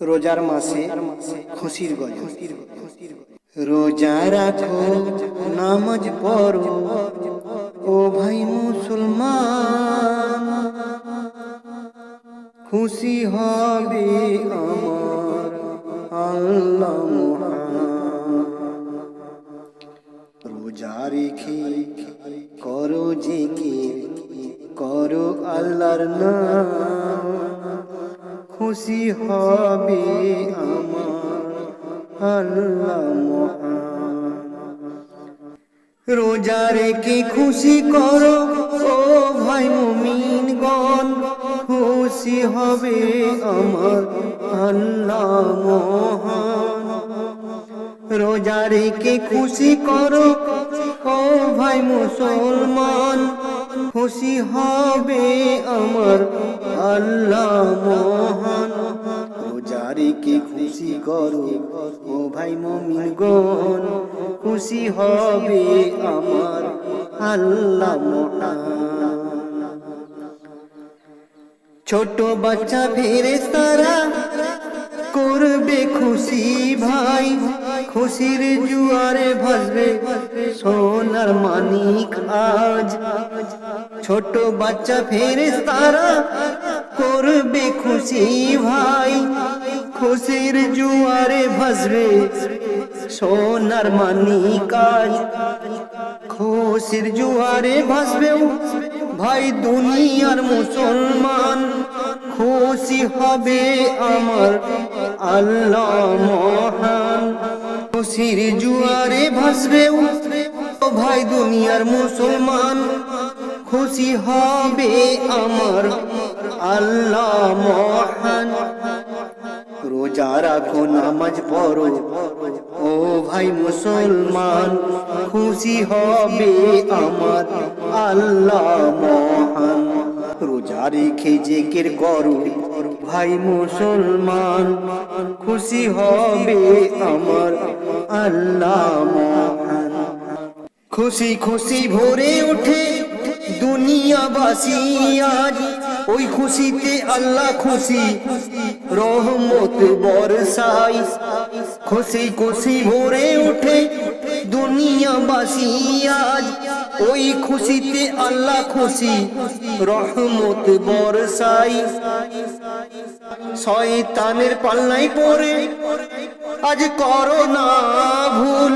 রোজার মাসে খুশির গজল। রোজা রাখো নামাজ পড়ো ও ভাই মুসলমান, খুশি হবে আমার আল্লাহ মহান। রোজা রেখে করো জিকির, করো আল্লাহর নাম, খুশি হবে আমার আল্লাহ মহান। রোজা রেখে খুশি করো ও ভাই মুমিনগণ, খুশি হবে আমার আল্লাহ মহান। রোজা রেখে খুশি করো ও ভাই মুসলমান, খুশি হবে আমার আল্লাহ মহান। রোজা রেখে খুশি করো ও ভাই মুমিনগণ, খুশি হবে আমার আল্লাহ মহান। ছোট বাচ্চা ফেরেশতারা করবে খুশি ভাই, খুশির জোয়ারে ভাসবে সোনার মানিক আজ। ছোট বাচ্চা ফেরেশতারা করবে খুশি ভাই, খুশির জোয়ারে ভাসবে সোনার মানিক আজ। খুশির জোয়ারে ভাসবে ভাই দুনিয়ার মুসলমান, খুশি হবে আমার আল্লাহ মহান। খুশির জোয়ারে ভাসবে ভাই দুনিয়ার মুসলমান, খুশি হবে আমার আল্লাহ মহান। রোজা রাখো নামাজ পড়ো ও ভাই মুসলমান, খুশি হবে আমার আল্লাহ মহান। রোজা রেখে জিকির করো ভাই মুসলমান, খুশি হবে আমার আল্লাহ মহান। খুশি খুশি ভরে ওঠে দুনিয়াবাসী আজ, ওই খুশিতে আল্লাহ খুশি রহমত বরসাই। খুশি খুশি ভরে ওঠে দুনিয়াবাসী আজ, ওই খুশিতে আল্লাহ খুশি রহমত বরসাই। শয়তানের পাল্লায় পড়ে আজ করো না ভুল,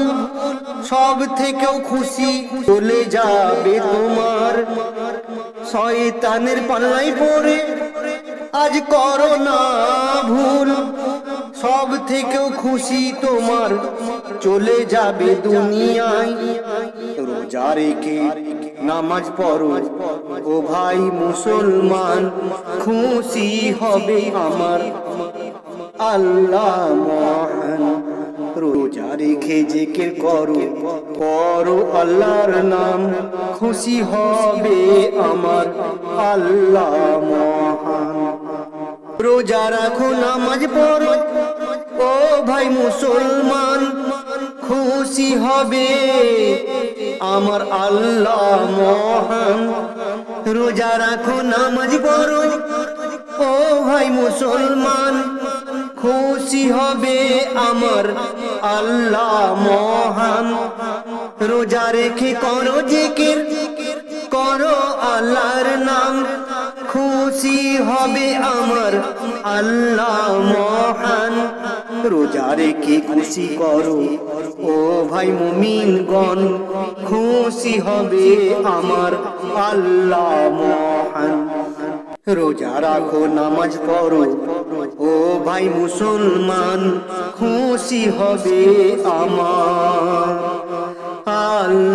সব থেকেও খুশি চলে যাবে তোমার। শয়তানের পাল্লায় পড়ে আজ করো না ভুল, সব থেকেও খুশি তোমার চলে যাবে দুনিয়ায়। রোজা রেখে নামাজ পড়ো ও ভাই মুসলমান, খুশি হবে আমার আল্লাহ মহান। রোজা রেখে জিকির করো, করো আল্লাহর নাম, খুশি হবে আমার আল্লাহ মহান। রোজা রাখো নামাজ পড়ো ও ভাই মুসলমান, খুশি হবে আমার আল্লাহ মহান। রোজা রাখো নামাজ পড়ো ও ভাই মুসলমান, খুশি হবে আমার আল্লাহ মহান। রোজা রেখে করো জিকির, করো আল্লাহর নাম, খুশি হবে আমার আল্লাহ মহান। রোজা রেখে খুশি করো ও ভাই মুমিনগণ, খুশি হবে আমার আল্লাহ মহান। রোজা রাখো নামাজ পড়ো ও ভাই মুসলমান, খুশি হবে আমার আল্লাহ।